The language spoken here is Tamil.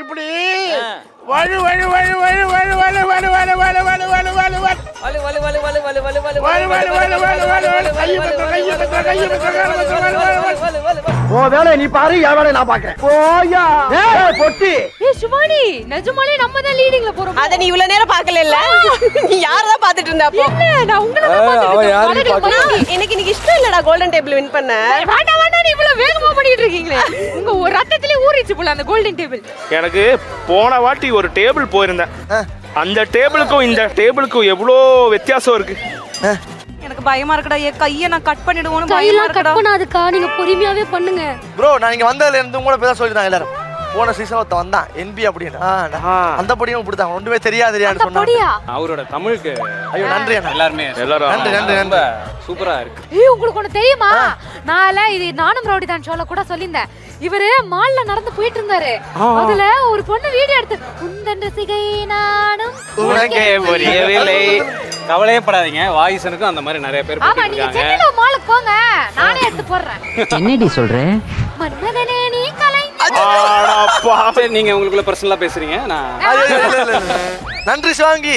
இப்படி வழு வழு வழு வழு வழு வழு வழு வழு வழு வழு வழு வழு வழு வலு வலு வலு வலு வலு வலு வலு வலு வலு வலு வலு வலு வலு கையை ஓ வேலை நீ பாரு என் வேலை நான் பாக்குறேன் போயா பொட்டி சுமானி நிஜமாலே நம்ம தான் லீடிங்ல போறோம். அத நீ இவ்வளவு நேரம் பாக்கல நீ யாரதான் பாத்துட்டு இருந்த அப்போ? நான் உங்களை தான் பாத்துட்டு இருக்கேன். எனக்கு இஷ்டம் இல்லடா கோல்டன் டேபிள் வின் பண்ண. வேண்டாம் வேண்டாம் நீ இவ்வளவு வேகமா பண்ணிட்டு இருக்கீங்களே. உங்க ஒரு ரத்தத்திலே ஊறிச்சு போல அந்த கோல்டன் டேபிள். எனக்கு போன வாட்டி ஒரு டேபிள் போயிருந்தேன். அந்த டேபிளுக்கும் இந்த டேபிளுக்கும் எவ்வளோ வித்தியாசம் இருக்கு. எனக்கு பயமா இருக்குடா. என் கையை நான் கட் பண்ணிடுவோம்னு பயமா கையெல்லாம் இருக்குடா. கட் பண்ணாதுக்கா, நீங்க பொறுமையாவே பண்ணுங்க. ப்ரோ நான் இங்க வந்ததுல இருந்து கூட பேச சொல்லிட்டாங்க எல்லாரும். போன சீசன் ஒருத்த வந்தான் என்பி அப்படின்னு அந்த படியும் இப்படிதான் ஒன்றுமே தெரியாதுன்னு சொன்னாங்க. அப்படியா? அவரோட தமிழுக்கு ஐயோ நன்றி அண்ணா. எல்லாரும் நன்றி நன்றி நன்றி. சூப்பரா இருக்கு. ஏய் உங்களுக்கு ஒண்ணு தெரியுமா? நான்ல இது நானும் ரவுடி தான் ஷோல கூட சொல்லியிருந்தேன். இவரு மால்ல நடந்து போயிட்டு இருந்தாரு. அதுல ஒரு பொண்ணு வீடியோ எடுத்து உந்தன் ரசிகை நானும் உனக்கே புரியவில்லை. கவலையே படாதீங்க, வாய்ஸனுக்கும் அந்த மாதிரி நிறைய பேர் ஆமா நீங்க சென்னையில மாலுக்கு போங்க, நானே எடுத்து போடுறேன். என்னடி சொல்ற? மன்மதனே நீ கலை. சரி, நீங்க உங்களுக்குள்ள பர்சனலா பேசுறீங்க. நான் நன்றி சிவாங்கி.